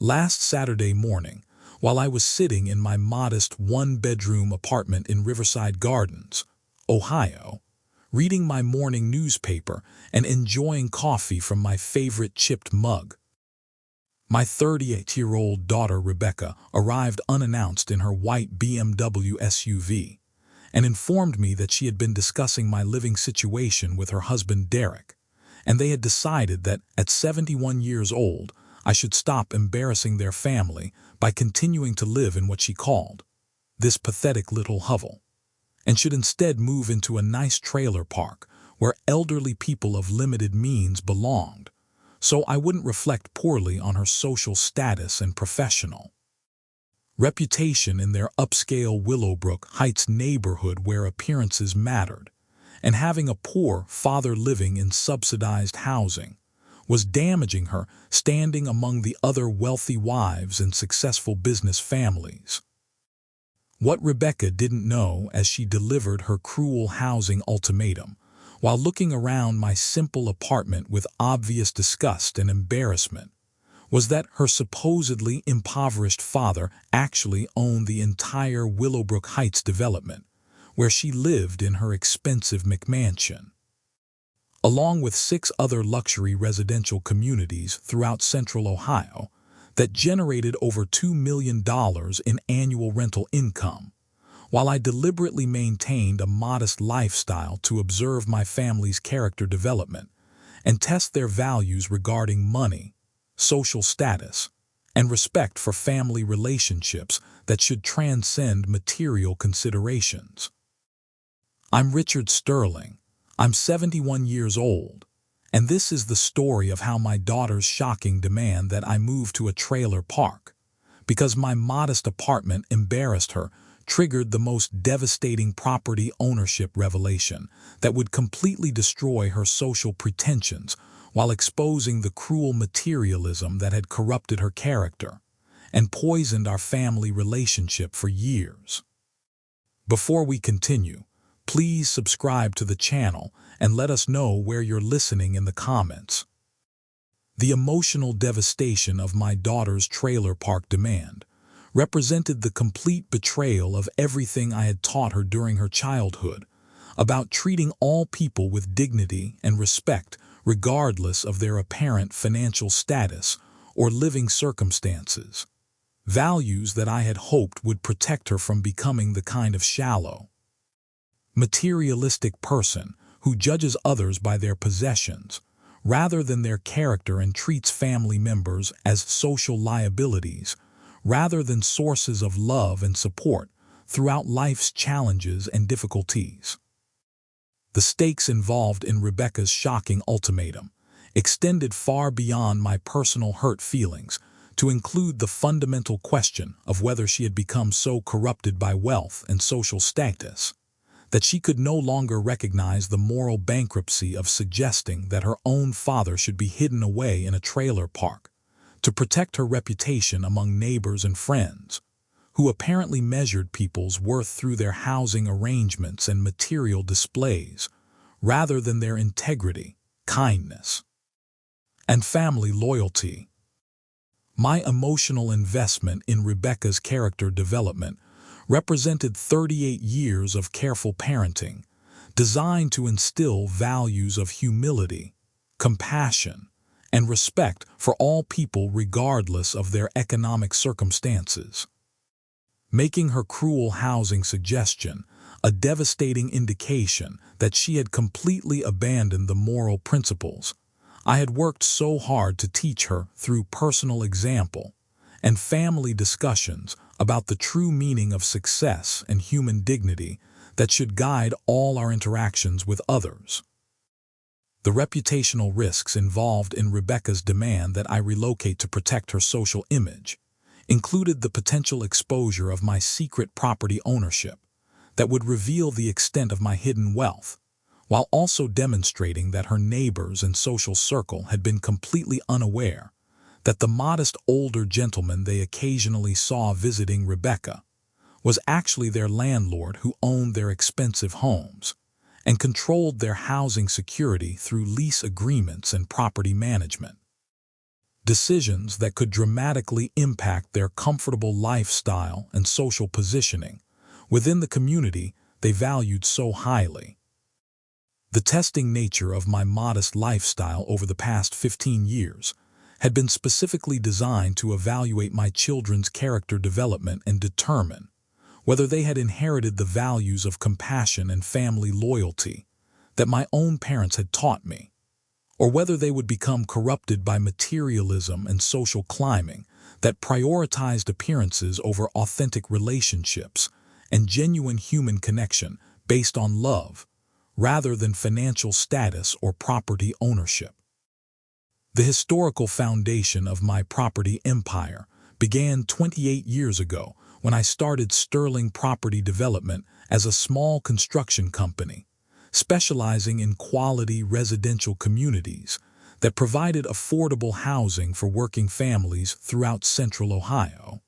Last Saturday morning, while I was sitting in my modest one-bedroom apartment in Riverside Gardens, Ohio, reading my morning newspaper and enjoying coffee from my favorite chipped mug, my 38-year-old daughter Rebecca arrived unannounced in her white BMW SUV and informed me that she had been discussing my living situation with her husband Derek, and they had decided that at 71 years old, I should stop embarrassing their family by continuing to live in what she called this pathetic little hovel, and should instead move into a nice trailer park where elderly people of limited means belonged, so I wouldn't reflect poorly on her social status and professional reputation in their upscale Willowbrook Heights neighborhood where appearances mattered, and having a poor father living in subsidized housing was damaging her standing among the other wealthy wives and successful business families. What Rebecca didn't know as she delivered her cruel housing ultimatum, while looking around my simple apartment with obvious disgust and embarrassment, was that her supposedly impoverished father actually owned the entire Willowbrook Heights development, where she lived in her expensive McMansion, along with 6 other luxury residential communities throughout central Ohio that generated over $2 million in annual rental income, while I deliberately maintained a modest lifestyle to observe my family's character development and test their values regarding money, social status, and respect for family relationships that should transcend material considerations. I'm Richard Sterling. I'm 71 years old, and this is the story of how my daughter's shocking demand that I move to a trailer park, because my modest apartment embarrassed her, triggered the most devastating property ownership revelation that would completely destroy her social pretensions while exposing the cruel materialism that had corrupted her character and poisoned our family relationship for years. Before we continue, please subscribe to the channel and let us know where you're listening in the comments. The emotional devastation of my daughter's trailer park demand represented the complete betrayal of everything I had taught her during her childhood about treating all people with dignity and respect regardless of their apparent financial status or living circumstances, values that I had hoped would protect her from becoming the kind of shallow, materialistic person who judges others by their possessions rather than their character and treats family members as social liabilities rather than sources of love and support throughout life's challenges and difficulties. The stakes involved in Rebecca's shocking ultimatum extended far beyond my personal hurt feelings to include the fundamental question of whether she had become so corrupted by wealth and social status that she could no longer recognize the moral bankruptcy of suggesting that her own father should be hidden away in a trailer park to protect her reputation among neighbors and friends, who apparently measured people's worth through their housing arrangements and material displays, rather than their integrity, kindness, and family loyalty. My emotional investment in Rebecca's character development represented 38 years of careful parenting, designed to instill values of humility, compassion, and respect for all people regardless of their economic circumstances. Making her cruel housing suggestion a devastating indication that she had completely abandoned the moral principles I had worked so hard to teach her through personal example and family discussions about the true meaning of success and human dignity that should guide all our interactions with others. The reputational risks involved in Rebecca's demand that I relocate to protect her social image included the potential exposure of my secret property ownership that would reveal the extent of my hidden wealth, while also demonstrating that her neighbors and social circle had been completely unaware that the modest older gentleman they occasionally saw visiting Rebecca was actually their landlord who owned their expensive homes and controlled their housing security through lease agreements and property management. decisions that could dramatically impact their comfortable lifestyle and social positioning within the community they valued so highly. The testing nature of my modest lifestyle over the past 15 years had been specifically designed to evaluate my children's character development and determine whether they had inherited the values of compassion and family loyalty that my own parents had taught me, or whether they would become corrupted by materialism and social climbing that prioritized appearances over authentic relationships and genuine human connection based on love, rather than financial status or property ownership. The historical foundation of my property empire began 28 years ago when I started Sterling Property Development as a small construction company, specializing in quality residential communities that provided affordable housing for working families throughout Central Ohio.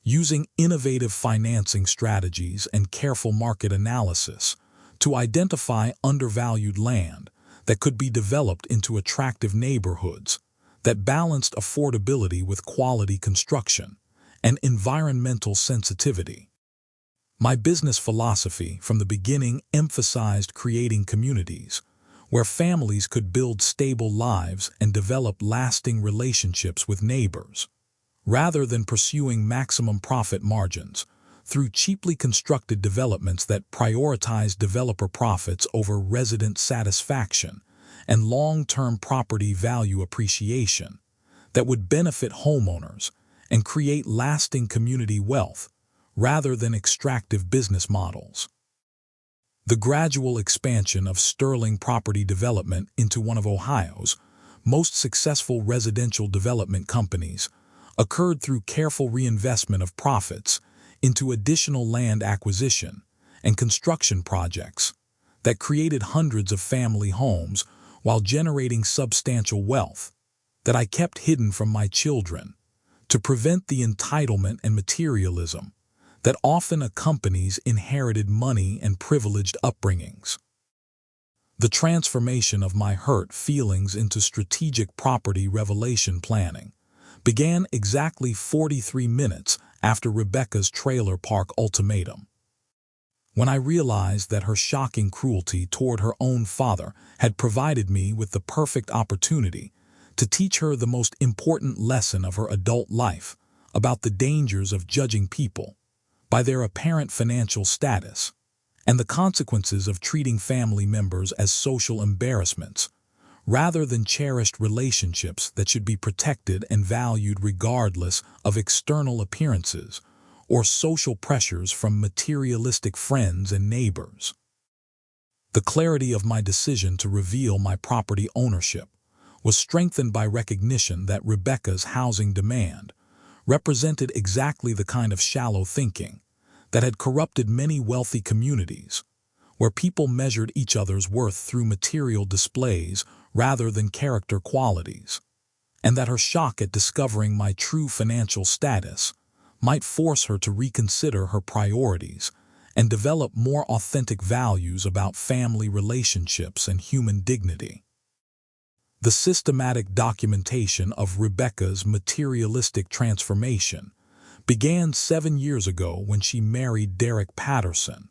Using innovative financing strategies and careful market analysis to identify undervalued land that could be developed into attractive neighborhoods that balanced affordability with quality construction and environmental sensitivity. My business philosophy from the beginning emphasized creating communities where families could build stable lives and develop lasting relationships with neighbors, rather than pursuing maximum profit margins through cheaply constructed developments that prioritize developer profits over resident satisfaction and long-term property value appreciation that would benefit homeowners and create lasting community wealth rather than extractive business models. The gradual expansion of Sterling Property Development into one of Ohio's most successful residential development companies occurred through careful reinvestment of profits into additional land acquisition and construction projects that created hundreds of family homes while generating substantial wealth that I kept hidden from my children to prevent the entitlement and materialism that often accompanies inherited money and privileged upbringings. The transformation of my hurt feelings into strategic property revelation planning began exactly 43 minutes after Rebecca's trailer park ultimatum. When I realized that her shocking cruelty toward her own father had provided me with the perfect opportunity to teach her the most important lesson of her adult life about the dangers of judging people by their apparent financial status and the consequences of treating family members as social embarrassments rather than cherished relationships that should be protected and valued regardless of external appearances or social pressures from materialistic friends and neighbors. The clarity of my decision to reveal my property ownership was strengthened by recognition that Rebecca's housing demand represented exactly the kind of shallow thinking that had corrupted many wealthy communities, where people measured each other's worth through material displays rather than character qualities, and that her shock at discovering my true financial status might force her to reconsider her priorities and develop more authentic values about family relationships and human dignity. The systematic documentation of Rebecca's materialistic transformation began 7 years ago when she married Derek Patterson,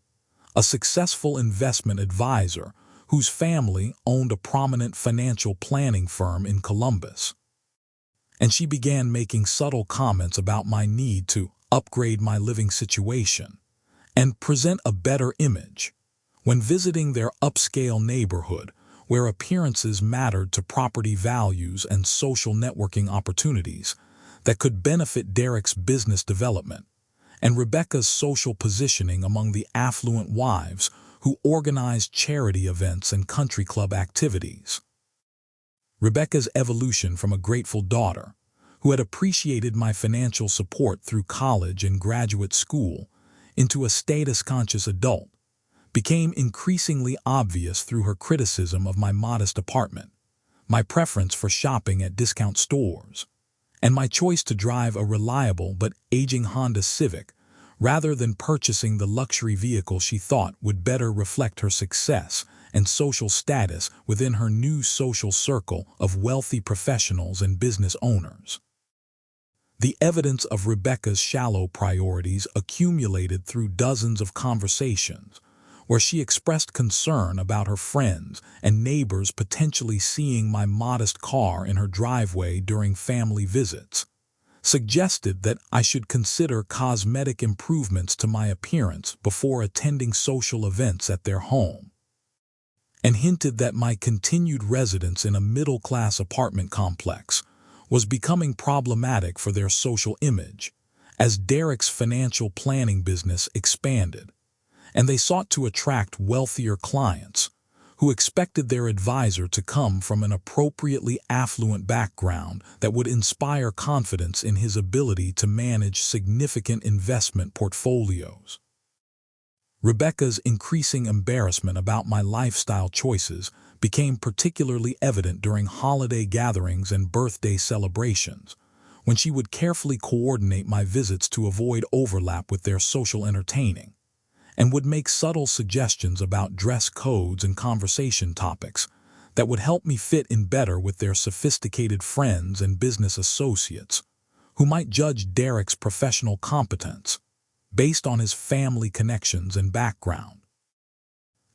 a successful investment advisor whose family owned a prominent financial planning firm in Columbus. And she began making subtle comments about my need to upgrade my living situation and present a better image when visiting their upscale neighborhood where appearances mattered to property values and social networking opportunities that could benefit Derek's business development and Rebecca's social positioning among the affluent wives who organized charity events and country club activities. Rebecca's evolution from a grateful daughter, who had appreciated my financial support through college and graduate school, into a status-conscious adult, became increasingly obvious through her criticism of my modest apartment, my preference for shopping at discount stores, and my choice to drive a reliable but aging Honda Civic rather than purchasing the luxury vehicle she thought would better reflect her success and social status within her new social circle of wealthy professionals and business owners. The evidence of Rebecca's shallow priorities accumulated through dozens of conversations, where she expressed concern about her friends and neighbors potentially seeing my modest car in her driveway during family visits, suggested that I should consider cosmetic improvements to my appearance before attending social events at their home, and hinted that my continued residence in a middle-class apartment complex was becoming problematic for their social image, as Derek's financial planning business expanded, and they sought to attract wealthier clients who expected their advisor to come from an appropriately affluent background that would inspire confidence in his ability to manage significant investment portfolios. Rebecca's increasing embarrassment about my lifestyle choices became particularly evident during holiday gatherings and birthday celebrations, when she would carefully coordinate my visits to avoid overlap with their social entertaining, and would make subtle suggestions about dress codes and conversation topics that would help me fit in better with their sophisticated friends and business associates, who might judge Derek's professional competence based on his family connections and background.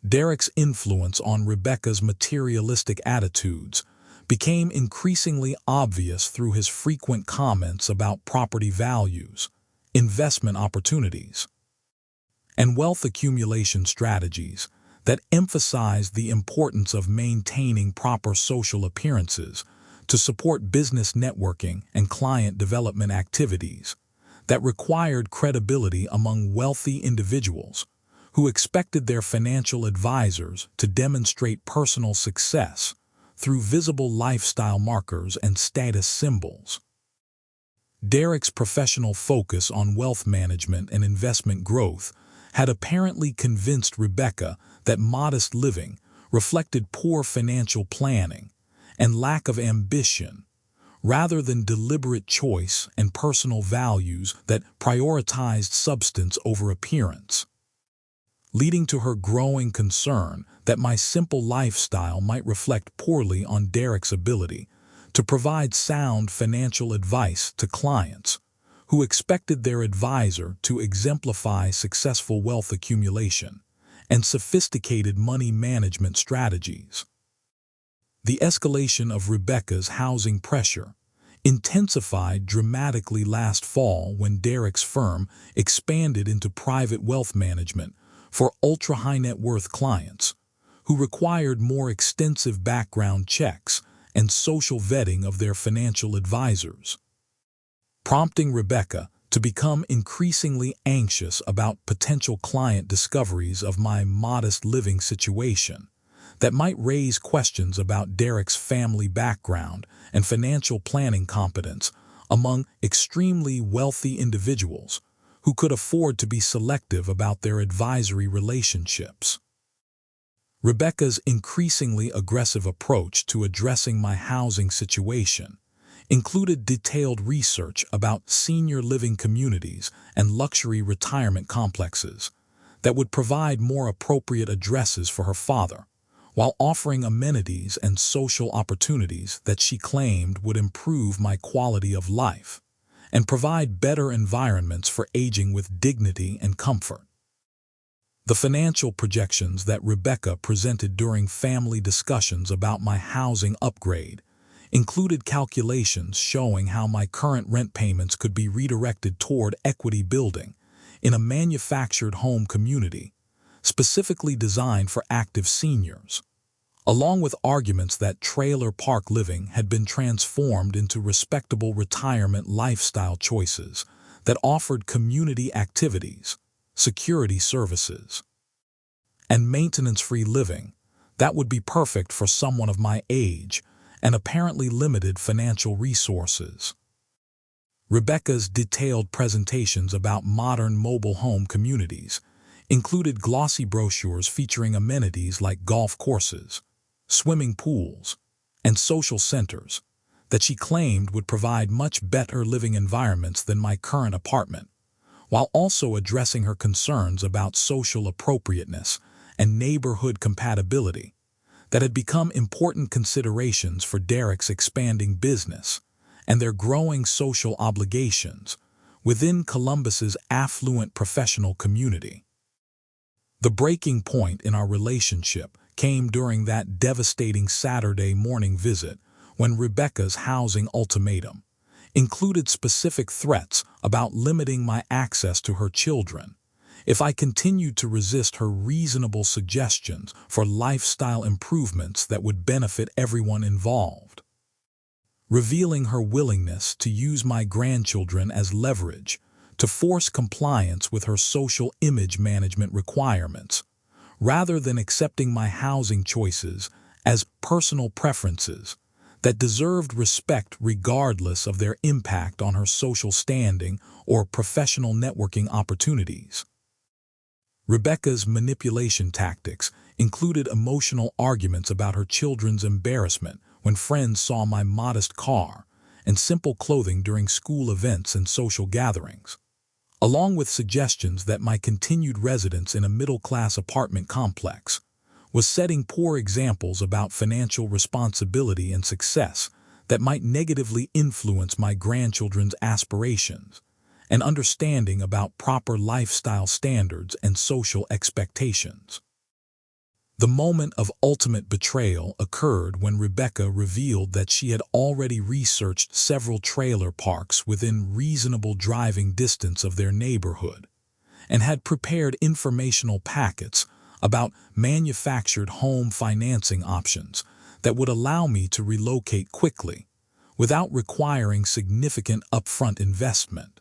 Derek's influence on Rebecca's materialistic attitudes became increasingly obvious through his frequent comments about property values, investment opportunities, and wealth accumulation strategies that emphasized the importance of maintaining proper social appearances to support business networking and client development activities that required credibility among wealthy individuals who expected their financial advisors to demonstrate personal success through visible lifestyle markers and status symbols. Derek's professional focus on wealth management and investment growth had apparently convinced Rebecca that modest living reflected poor financial planning and lack of ambition, rather than deliberate choice and personal values that prioritized substance over appearance, leading to her growing concern that my simple lifestyle might reflect poorly on Derek's ability to provide sound financial advice to clients who expected their advisor to exemplify successful wealth accumulation and sophisticated money management strategies. The escalation of Rebecca's housing pressure intensified dramatically last fall when Derek's firm expanded into private wealth management for ultra-high net worth clients who required more extensive background checks and social vetting of their financial advisors, prompting Rebecca to become increasingly anxious about potential client discoveries of my modest living situation that might raise questions about Derek's family background and financial planning competence among extremely wealthy individuals who could afford to be selective about their advisory relationships. Rebecca's increasingly aggressive approach to addressing my housing situation included detailed research about senior living communities and luxury retirement complexes that would provide more appropriate addresses for her father, while offering amenities and social opportunities that she claimed would improve my quality of life and provide better environments for aging with dignity and comfort. The financial projections that Rebecca presented during family discussions about my housing upgrade included calculations showing how my current rent payments could be redirected toward equity building in a manufactured home community specifically designed for active seniors, along with arguments that trailer park living had been transformed into respectable retirement lifestyle choices that offered community activities, security services, and maintenance-free living that would be perfect for someone of my age and apparently limited financial resources. Rebecca's detailed presentations about modern mobile home communities included glossy brochures featuring amenities like golf courses, swimming pools, and social centers that she claimed would provide much better living environments than my current apartment, while also addressing her concerns about social appropriateness and neighborhood compatibility that had become important considerations for Derek's expanding business and their growing social obligations within Columbus's affluent professional community. The breaking point in our relationship came during that devastating Saturday morning visit when Rebecca's housing ultimatum included specific threats about limiting my access to her children if I continued to resist her reasonable suggestions for lifestyle improvements that would benefit everyone involved. Revealing her willingness to use my grandchildren as leverage to force compliance with her social image management requirements, rather than accepting my housing choices as personal preferences that deserved respect regardless of their impact on her social standing or professional networking opportunities. Rebecca's manipulation tactics included emotional arguments about her children's embarrassment when friends saw my modest car and simple clothing during school events and social gatherings, along with suggestions that my continued residence in a middle-class apartment complex was setting poor examples about financial responsibility and success that might negatively influence my grandchildren's aspirations and understanding about proper lifestyle standards and social expectations. The moment of ultimate betrayal occurred when Rebecca revealed that she had already researched several trailer parks within reasonable driving distance of their neighborhood and had prepared informational packets about manufactured home financing options that would allow me to relocate quickly without requiring significant upfront investment.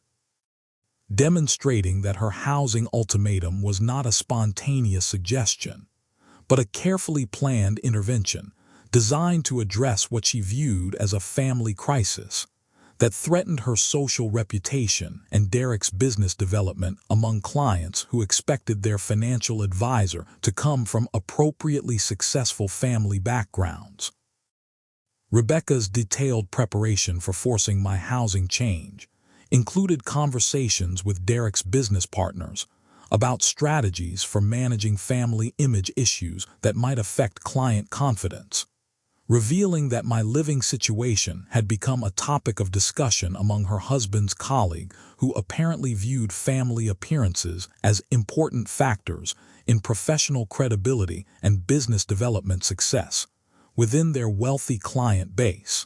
Demonstrating that her housing ultimatum was not a spontaneous suggestion, but a carefully planned intervention designed to address what she viewed as a family crisis that threatened her social reputation and Derek's business development among clients who expected their financial advisor to come from appropriately successful family backgrounds. Rebecca's detailed preparation for forcing my housing change included conversations with Derek's business partners about strategies for managing family image issues that might affect client confidence, revealing that my living situation had become a topic of discussion among her husband's colleague who apparently viewed family appearances as important factors in professional credibility and business development success within their wealthy client base.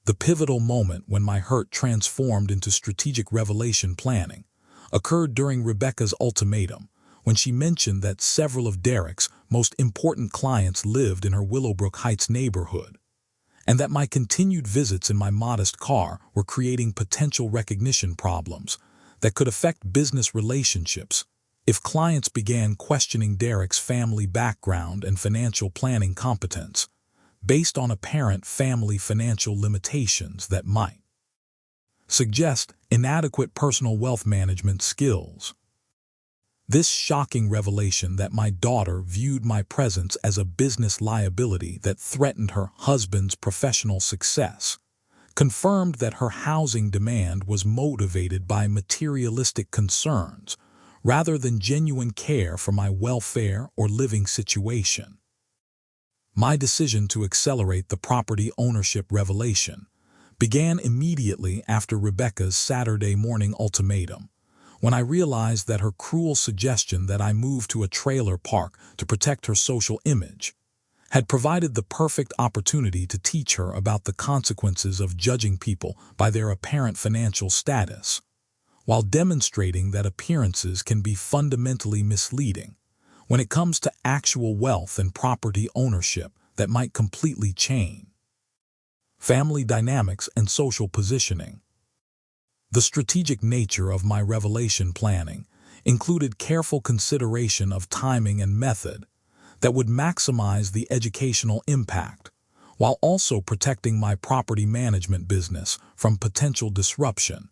The pivotal moment when my hurt transformed into strategic revelation planning occurred during Rebecca's ultimatum, when she mentioned that several of Derek's most important clients lived in her Willowbrook Heights neighborhood, and that my continued visits in my modest car were creating potential recognition problems that could affect business relationships if clients began questioning Derek's family background and financial planning competence based on apparent family financial limitations that might suggest inadequate personal wealth management skills. This shocking revelation that my daughter viewed my presence as a business liability that threatened her husband's professional success confirmed that her housing demand was motivated by materialistic concerns rather than genuine care for my welfare or living situation. My decision to accelerate the property ownership revelation began immediately after Rebecca's Saturday morning ultimatum, when I realized that her cruel suggestion that I move to a trailer park to protect her social image had provided the perfect opportunity to teach her about the consequences of judging people by their apparent financial status, while demonstrating that appearances can be fundamentally misleading when it comes to actual wealth and property ownership that might completely change family dynamics and social positioning. The strategic nature of my revelation planning included careful consideration of timing and method that would maximize the educational impact, while also protecting my property management business from potential disruption.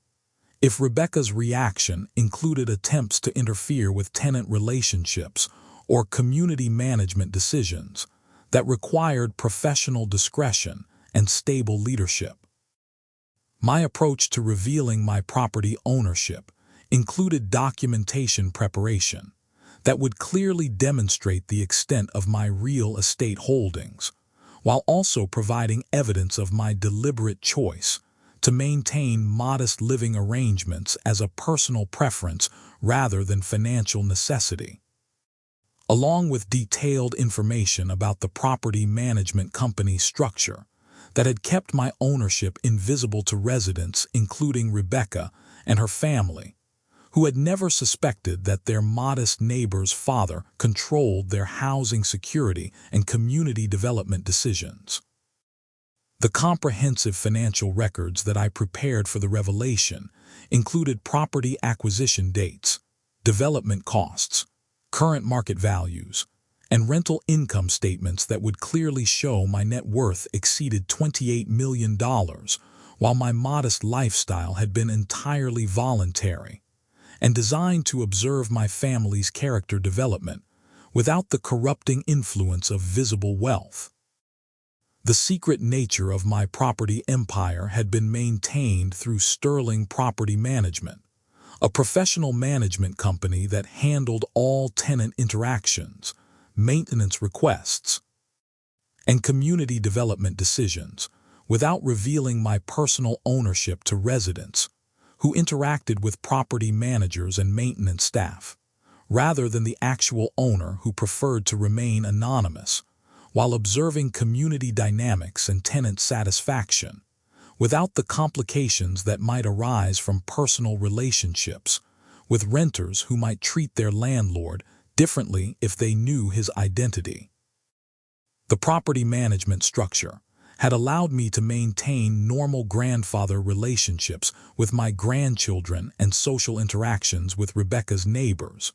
If Rebecca's reaction included attempts to interfere with tenant relationships or community management decisions that required professional discretion and stable leadership. My approach to revealing my property ownership included documentation preparation that would clearly demonstrate the extent of my real estate holdings, while also providing evidence of my deliberate choice to maintain modest living arrangements as a personal preference rather than financial necessity. Along with detailed information about the property management company's structure that had kept my ownership invisible to residents, including Rebecca and her family, who had never suspected that their modest neighbor's father controlled their housing security and community development decisions. The comprehensive financial records that I prepared for the revelation included property acquisition dates, development costs, current market values, and rental income statements that would clearly show my net worth exceeded $28 million, while my modest lifestyle had been entirely voluntary and designed to observe my family's character development without the corrupting influence of visible wealth. The secret nature of my property empire had been maintained through Sterling Property Management, a professional management company that handled all tenant interactions, maintenance requests, and community development decisions without revealing my personal ownership to residents who interacted with property managers and maintenance staff, rather than the actual owner who preferred to remain anonymous, while observing community dynamics and tenant satisfaction, without the complications that might arise from personal relationships with renters who might treat their landlord differently if they knew his identity. The property management structure had allowed me to maintain normal grandfather relationships with my grandchildren and social interactions with Rebecca's neighbors,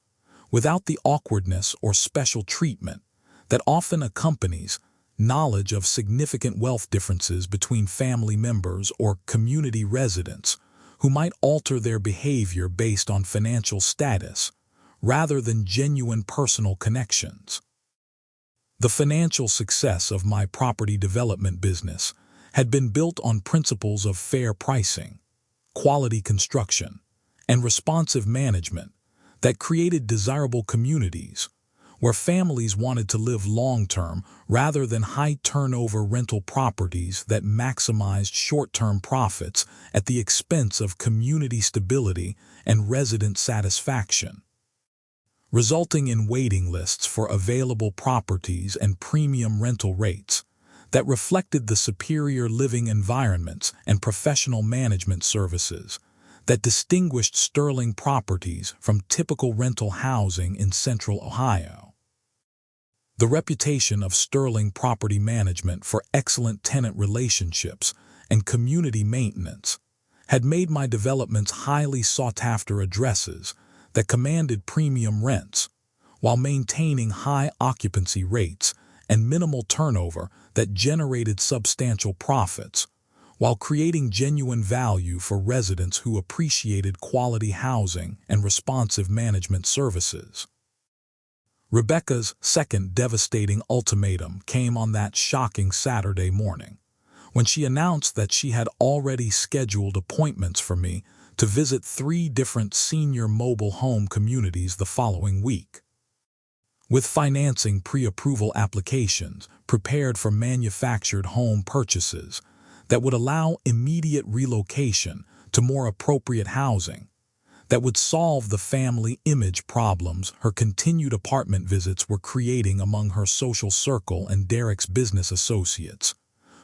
without the awkwardness or special treatment that often accompanies knowledge of significant wealth differences between family members or community residents who might alter their behavior based on financial status rather than genuine personal connections. The financial success of my property development business had been built on principles of fair pricing, quality construction, and responsive management that created desirable communities where families wanted to live long-term rather than high-turnover rental properties that maximized short-term profits at the expense of community stability and resident satisfaction, resulting in waiting lists for available properties and premium rental rates that reflected the superior living environments and professional management services that distinguished Sterling Properties from typical rental housing in Central Ohio. The reputation of Sterling Property Management for excellent tenant relationships and community maintenance had made my developments highly sought-after addresses that commanded premium rents, while maintaining high occupancy rates and minimal turnover that generated substantial profits, while creating genuine value for residents who appreciated quality housing and responsive management services. Rebecca's second devastating ultimatum came on that shocking Saturday morning, when she announced that she had already scheduled appointments for me to visit 3 different senior mobile home communities the following week. With financing pre-approval applications prepared for manufactured home purchases that would allow immediate relocation to more appropriate housing, that would solve the family image problems her continued apartment visits were creating among her social circle and Derek's business associates,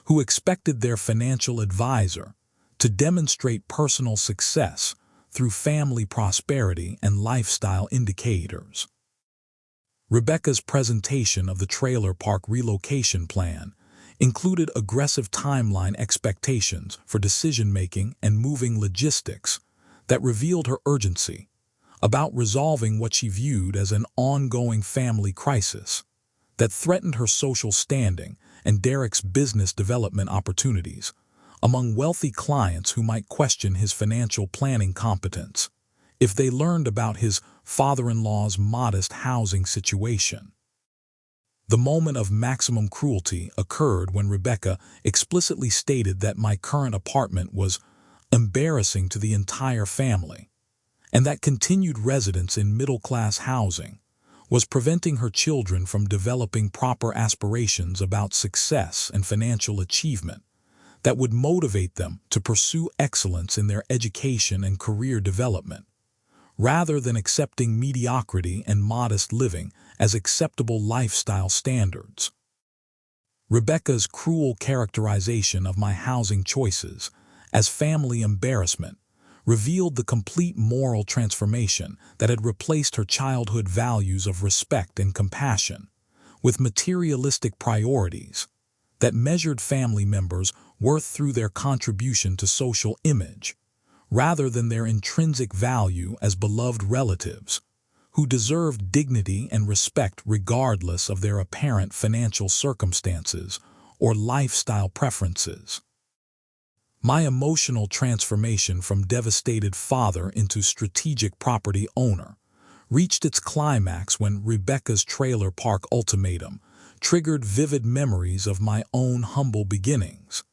who expected their financial advisor to demonstrate personal success through family prosperity and lifestyle indicators. Rebecca's presentation of the trailer park relocation plan included aggressive timeline expectations for decision-making and moving logistics that revealed her urgency about resolving what she viewed as an ongoing family crisis that threatened her social standing and Derek's business development opportunities among wealthy clients who might question his financial planning competence if they learned about his father-in-law's modest housing situation. The moment of maximum cruelty occurred when Rebecca explicitly stated that my current apartment was embarrassing to the entire family, and that continued residence in middle-class housing was preventing her children from developing proper aspirations about success and financial achievement that would motivate them to pursue excellence in their education and career development, rather than accepting mediocrity and modest living as acceptable lifestyle standards. Rebecca's cruel characterization of my housing choices as family embarrassment revealed the complete moral transformation that had replaced her childhood values of respect and compassion with materialistic priorities that measured family members' worth through their contribution to social image, rather than their intrinsic value as beloved relatives, who deserved dignity and respect regardless of their apparent financial circumstances or lifestyle preferences. My emotional transformation from devastated father into strategic property owner reached its climax when Rebecca's trailer park ultimatum triggered vivid memories of my own humble beginnings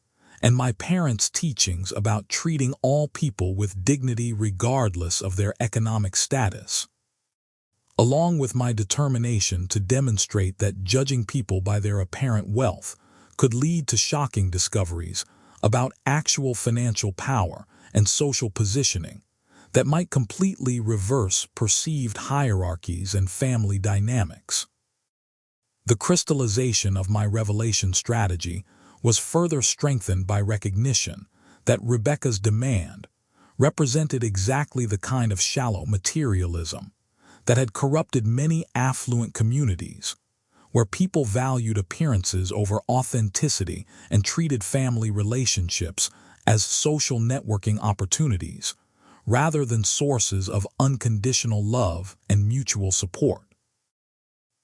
and my parents' teachings about treating all people with dignity regardless of their economic status, along with my determination to demonstrate that judging people by their apparent wealth could lead to shocking discoveries about actual financial power and social positioning that might completely reverse perceived hierarchies and family dynamics. The crystallization of my revelation strategy was further strengthened by recognition that Rebecca's demand represented exactly the kind of shallow materialism that had corrupted many affluent communities, where people valued appearances over authenticity and treated family relationships as social networking opportunities, rather than sources of unconditional love and mutual support.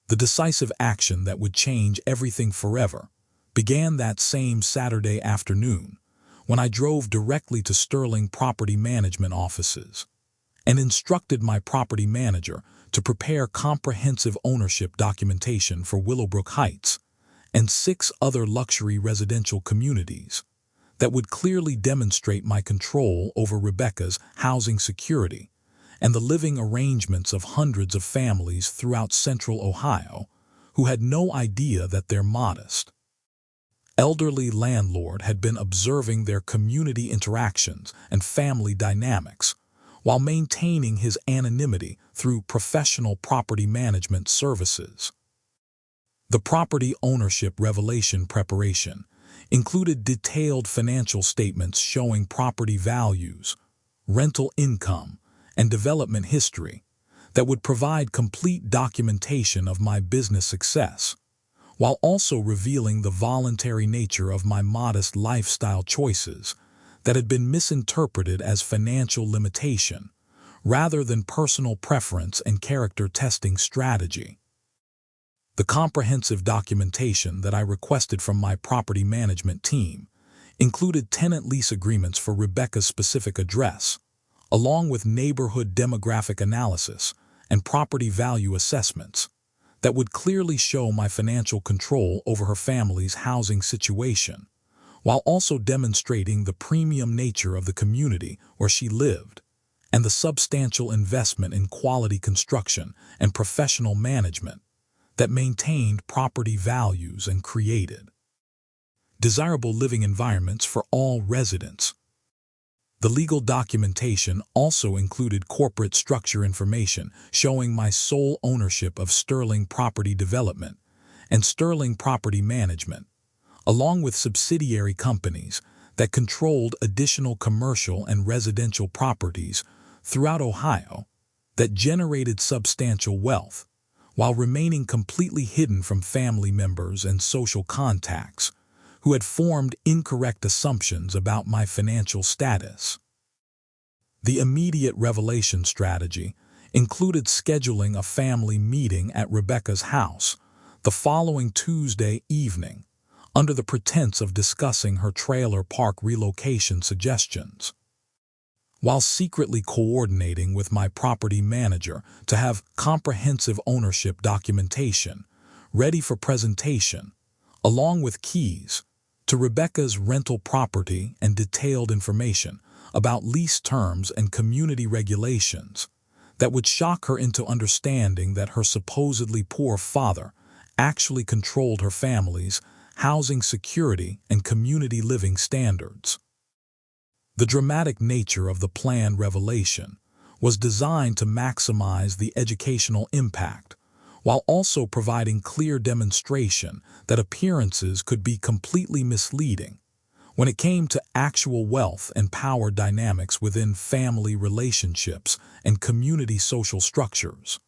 The decisive action that would change everything forever began that same Saturday afternoon when I drove directly to Sterling Property Management offices and instructed my property manager to prepare comprehensive ownership documentation for Willowbrook Heights and 6 other luxury residential communities that would clearly demonstrate my control over Rebecca's housing security and the living arrangements of hundreds of families throughout central Ohio who had no idea that their modest, elderly landlord had been observing their community interactions and family dynamics while maintaining his anonymity through professional property management services. The property ownership revelation preparation included detailed financial statements showing property values, rental income, and development history that would provide complete documentation of my business success, while also revealing the voluntary nature of my modest lifestyle choices that had been misinterpreted as financial limitation rather than personal preference and character testing strategy. The comprehensive documentation that I requested from my property management team included tenant lease agreements for Rebecca's specific address, along with neighborhood demographic analysis and property value assessments that would clearly show my financial control over her family's housing situation, while also demonstrating the premium nature of the community where she lived and the substantial investment in quality construction and professional management that maintained property values and created desirable living environments for all residents. The legal documentation also included corporate structure information showing my sole ownership of Sterling Property Development and Sterling Property Management, along with subsidiary companies that controlled additional commercial and residential properties throughout Ohio that generated substantial wealth, while remaining completely hidden from family members and social contacts who had formed incorrect assumptions about my financial status. The immediate revelation strategy included scheduling a family meeting at Rebecca's house the following Tuesday evening under the pretense of discussing her trailer park relocation suggestions, while secretly coordinating with my property manager to have comprehensive ownership documentation ready for presentation, along with keys to Rebecca's rental property and detailed information about lease terms and community regulations that would shock her into understanding that her supposedly poor father actually controlled her family's housing security and community living standards. The dramatic nature of the planned revelation was designed to maximize the educational impact, while also providing clear demonstration that appearances could be completely misleading when it came to actual wealth and power dynamics within family relationships and community social structures.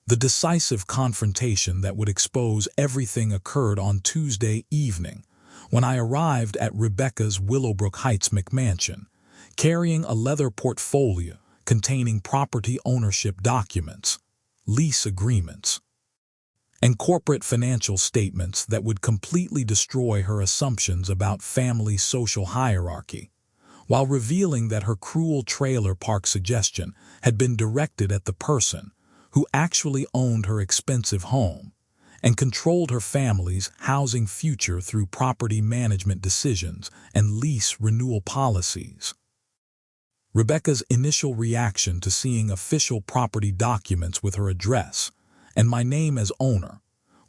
The decisive confrontation that would expose everything occurred on Tuesday evening when I arrived at Rebecca's Willowbrook Heights McMansion, carrying a leather portfolio containing property ownership documents, lease agreements, and corporate financial statements that would completely destroy her assumptions about family social hierarchy, while revealing that her cruel trailer park suggestion had been directed at the person who actually owned her expensive home and controlled her family's housing future through property management decisions and lease renewal policies. Rebecca's initial reaction to seeing official property documents with her address and my name as owner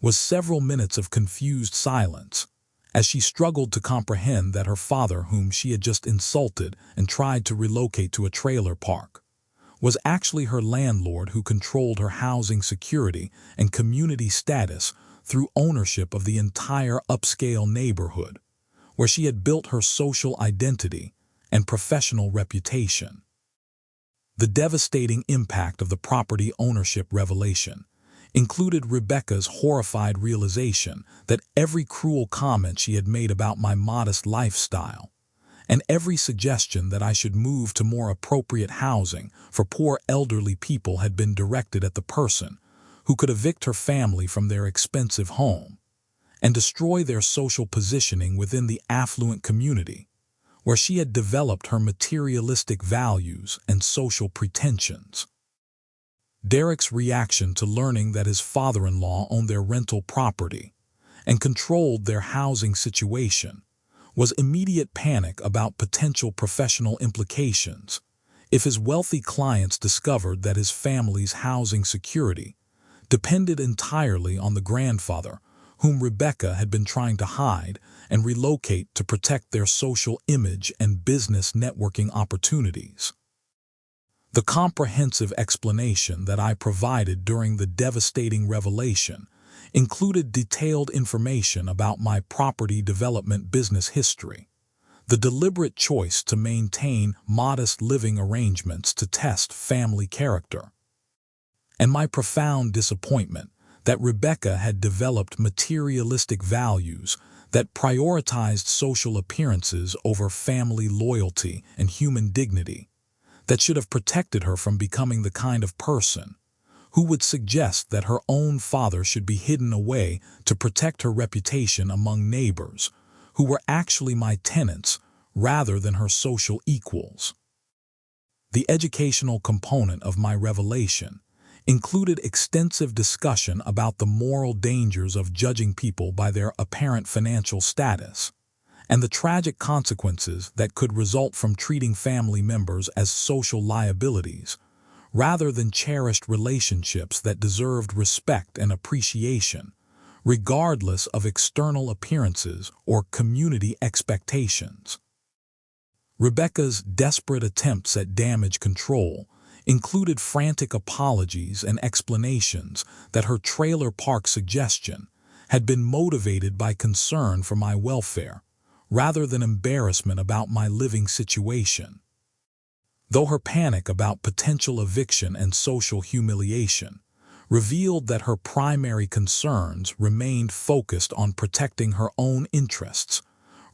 was several minutes of confused silence, as she struggled to comprehend that her father, whom she had just insulted and tried to relocate to a trailer park, was actually her landlord who controlled her housing security and community status through ownership of the entire upscale neighborhood, where she had built her social identity and professional reputation. The devastating impact of the property ownership revelation included Rebecca's horrified realization that every cruel comment she had made about my modest lifestyle and every suggestion that I should move to more appropriate housing for poor elderly people had been directed at the person who could evict her family from their expensive home and destroy their social positioning within the affluent community, where she had developed her materialistic values and social pretensions. Derek's reaction to learning that his father-in-law owned their rental property and controlled their housing situation was immediate panic about potential professional implications if his wealthy clients discovered that his family's housing security depended entirely on the grandfather whom Rebecca had been trying to hide and relocate to protect their social image and business networking opportunities. The comprehensive explanation that I provided during the devastating revelation included detailed information about my property development business history, the deliberate choice to maintain modest living arrangements to test family character, and my profound disappointment that Rebecca had developed materialistic values that prioritized social appearances over family loyalty and human dignity, that should have protected her from becoming the kind of person who would suggest that her own father should be hidden away to protect her reputation among neighbors who were actually my tenants rather than her social equals. The educational component of my revelation included extensive discussion about the moral dangers of judging people by their apparent financial status and the tragic consequences that could result from treating family members as social liabilities rather than cherished relationships that deserved respect and appreciation, regardless of external appearances or community expectations. Rebecca's desperate attempts at damage control included frantic apologies and explanations that her trailer park suggestion had been motivated by concern for my welfare, rather than embarrassment about my living situation. Though her panic about potential eviction and social humiliation revealed that her primary concerns remained focused on protecting her own interests,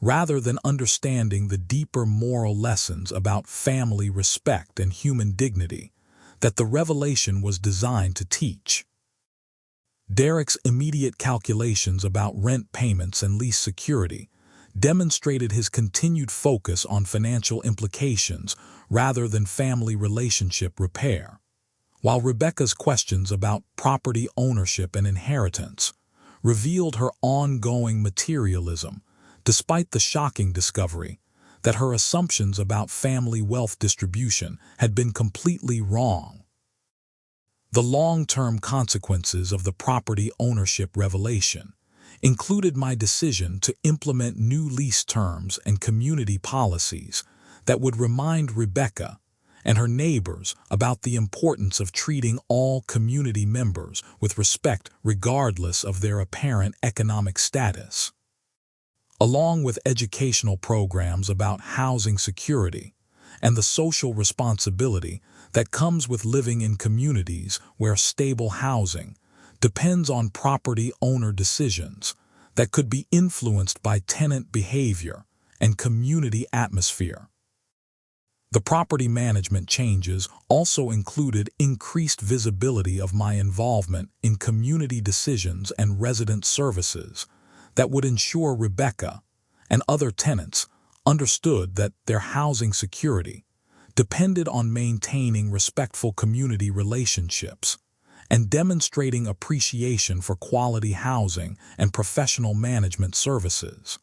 rather than understanding the deeper moral lessons about family respect and human dignity that the revelation was designed to teach. Derek's immediate calculations about rent payments and lease security demonstrated his continued focus on financial implications rather than family relationship repair, while Rebecca's questions about property ownership and inheritance revealed her ongoing materialism, despite the shocking discovery that her assumptions about family wealth distribution had been completely wrong. The long-term consequences of the property ownership revelation included my decision to implement new lease terms and community policies that would remind Rebecca and her neighbors about the importance of treating all community members with respect regardless of their apparent economic status. Along with educational programs about housing security and the social responsibility that comes with living in communities where stable housing depends on property owner decisions that could be influenced by tenant behavior and community atmosphere. The property management changes also included increased visibility of my involvement in community decisions and resident services that would ensure Rebecca and other tenants understood that their housing security depended on maintaining respectful community relationships and demonstrating appreciation for quality housing and professional management services.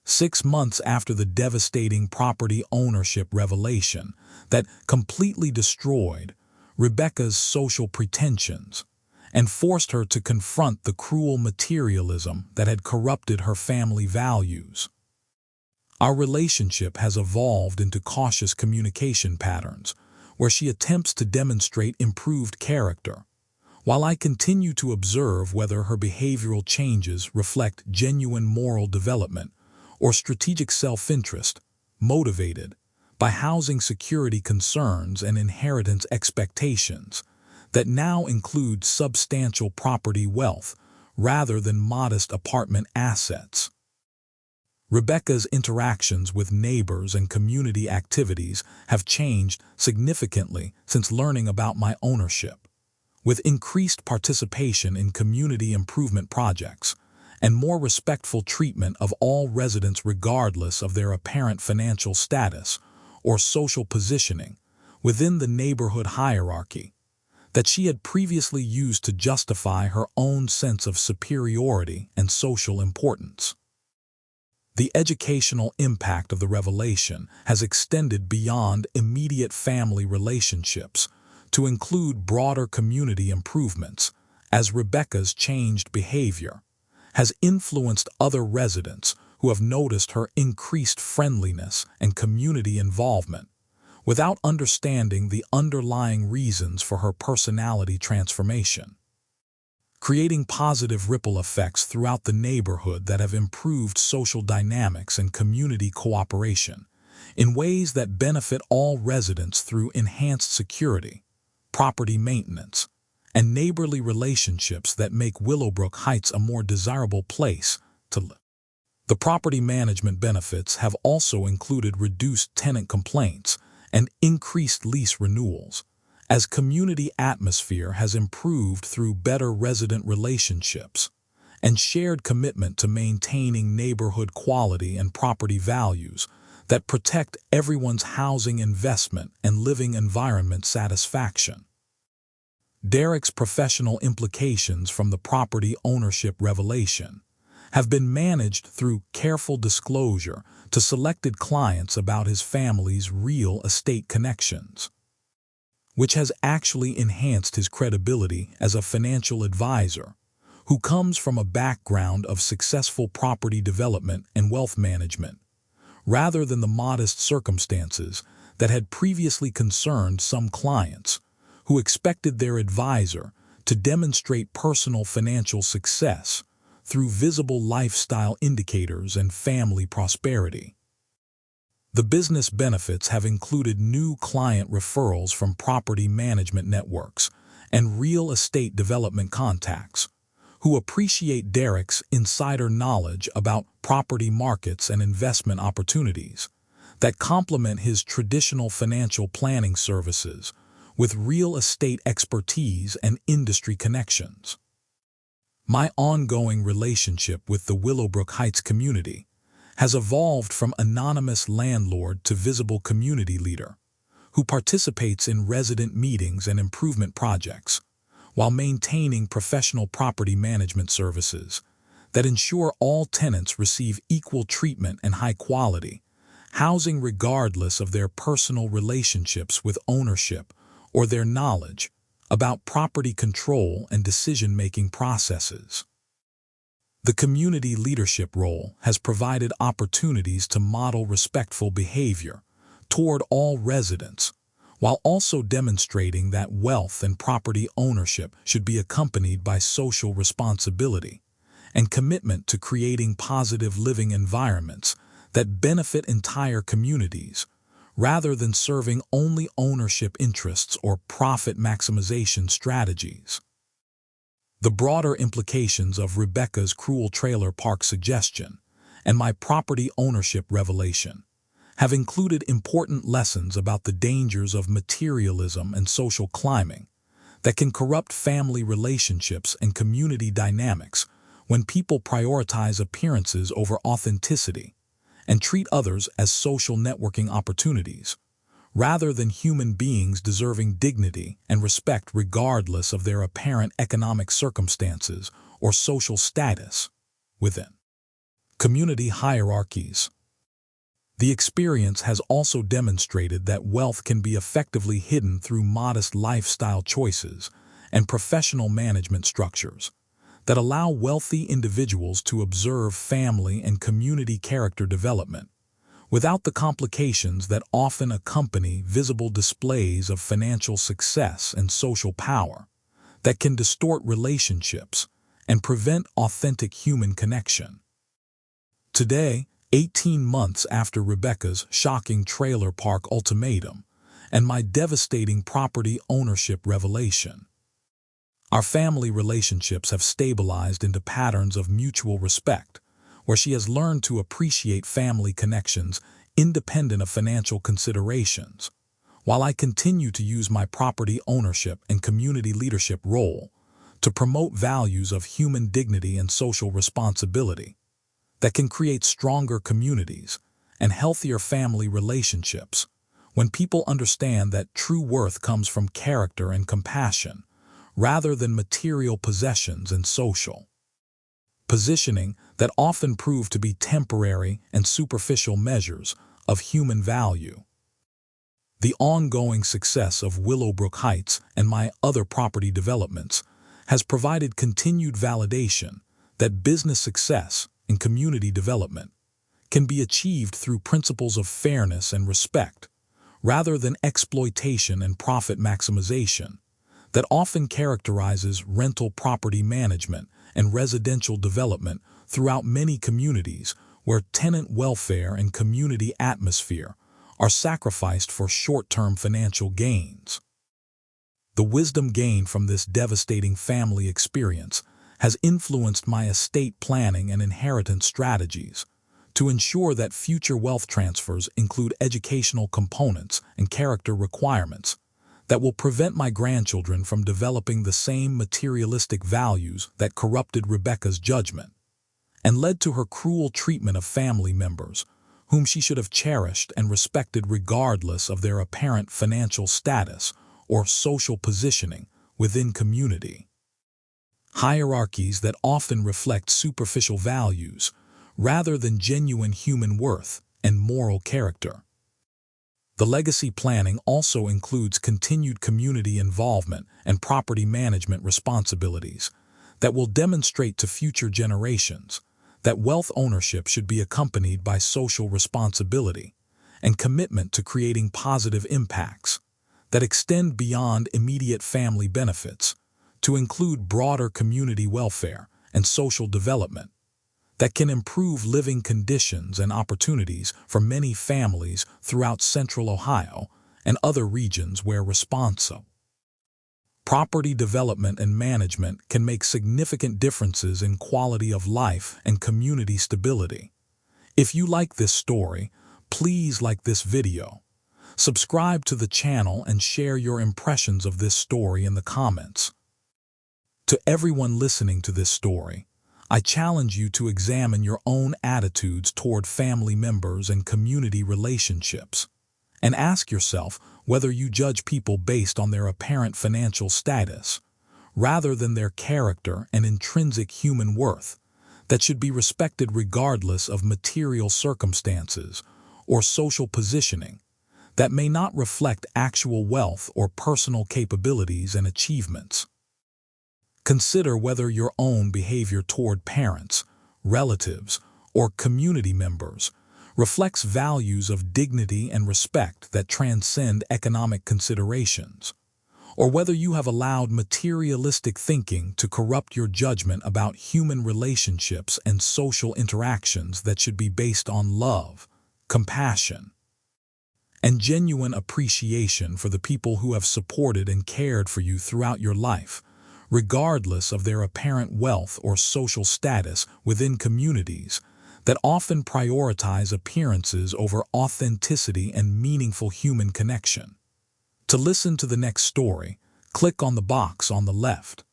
6 months after the devastating property ownership revelation that completely destroyed Rebecca's social pretensions and forced her to confront the cruel materialism that had corrupted her family values, our relationship has evolved into cautious communication patterns where she attempts to demonstrate improved character, while I continue to observe whether her behavioral changes reflect genuine moral development or strategic self-interest motivated by housing security concerns and inheritance expectations that now include substantial property wealth rather than modest apartment assets. Rebecca's interactions with neighbors and community activities have changed significantly since learning about my ownership, with increased participation in community improvement projects and more respectful treatment of all residents regardless of their apparent financial status or social positioning within the neighborhood hierarchy that she had previously used to justify her own sense of superiority and social importance. The educational impact of the revelation has extended beyond immediate family relationships to include broader community improvements, as Rebecca's changed behavior has influenced other residents who have noticed her increased friendliness and community involvement without understanding the underlying reasons for her personality transformation, creating positive ripple effects throughout the neighborhood that have improved social dynamics and community cooperation in ways that benefit all residents through enhanced security, property maintenance, and neighborly relationships that make Willowbrook Heights a more desirable place to live. The property management benefits have also included reduced tenant complaints and increased lease renewals, as community atmosphere has improved through better resident relationships and shared commitment to maintaining neighborhood quality and property values that protect everyone's housing investment and living environment satisfaction. Derek's professional implications from the property ownership revelation have been managed through careful disclosure to selected clients about his family's real estate connections, which has actually enhanced his credibility as a financial advisor who comes from a background of successful property development and wealth management, rather than the modest circumstances that had previously concerned some clients who expected their advisor to demonstrate personal financial success through visible lifestyle indicators and family prosperity. The business benefits have included new client referrals from property management networks and real estate development contacts who appreciate Derek's insider knowledge about property markets and investment opportunities that complement his traditional financial planning services with real estate expertise and industry connections. My ongoing relationship with the Willowbrook Heights community has evolved from anonymous landlord to visible community leader who participates in resident meetings and improvement projects while maintaining professional property management services that ensure all tenants receive equal treatment and high quality housing regardless of their personal relationships with ownership or their knowledge about property control and decision-making processes. The community leadership role has provided opportunities to model respectful behavior toward all residents, while also demonstrating that wealth and property ownership should be accompanied by social responsibility and commitment to creating positive living environments that benefit entire communities, rather than serving only ownership interests or profit maximization strategies. The broader implications of Rebecca's cruel trailer park suggestion and my property ownership revelation have included important lessons about the dangers of materialism and social climbing that can corrupt family relationships and community dynamics when people prioritize appearances over authenticity and treat others as social networking opportunities, rather than human beings deserving dignity and respect regardless of their apparent economic circumstances or social status within community hierarchies. The experience has also demonstrated that wealth can be effectively hidden through modest lifestyle choices and professional management structures that allow wealthy individuals to observe family and community character development without the complications that often accompany visible displays of financial success and social power that can distort relationships and prevent authentic human connection. Today, 18 months after Rebecca's shocking trailer park ultimatum and my devastating property ownership revelation, our family relationships have stabilized into patterns of mutual respect, where she has learned to appreciate family connections independent of financial considerations, while I continue to use my property ownership and community leadership role to promote values of human dignity and social responsibility that can create stronger communities and healthier family relationships when people understand that true worth comes from character and compassion rather than material possessions and social positioning that often prove to be temporary and superficial measures of human value. The ongoing success of Willowbrook Heights and my other property developments has provided continued validation that business success and community development can be achieved through principles of fairness and respect, rather than exploitation and profit maximization that often characterizes rental property management and residential development throughout many communities where tenant welfare and community atmosphere are sacrificed for short-term financial gains. The wisdom gained from this devastating family experience has influenced my estate planning and inheritance strategies to ensure that future wealth transfers include educational components and character requirements that will prevent my grandchildren from developing the same materialistic values that corrupted Rebecca's judgment and led to her cruel treatment of family members whom she should have cherished and respected regardless of their apparent financial status or social positioning within community. Hierarchies that often reflect superficial values rather than genuine human worth and moral character. The legacy planning also includes continued community involvement and property management responsibilities that will demonstrate to future generations that wealth ownership should be accompanied by social responsibility and commitment to creating positive impacts that extend beyond immediate family benefits to include broader community welfare and social development that can improve living conditions and opportunities for many families throughout Central Ohio and other regions where responsible property development and management can make significant differences in quality of life and community stability. If you like this story, please like this video, subscribe to the channel, and share your impressions of this story in the comments. To everyone listening to this story, I challenge you to examine your own attitudes toward family members and community relationships, and ask yourself whether you judge people based on their apparent financial status, rather than their character and intrinsic human worth that should be respected regardless of material circumstances or social positioning that may not reflect actual wealth or personal capabilities and achievements. Consider whether your own behavior toward parents, relatives, or community members reflects values of dignity and respect that transcend economic considerations, or whether you have allowed materialistic thinking to corrupt your judgment about human relationships and social interactions that should be based on love, compassion, and genuine appreciation for the people who have supported and cared for you throughout your life, regardless of their apparent wealth or social status within communities that often prioritize appearances over authenticity and meaningful human connection. To listen to the next story, click on the box on the left.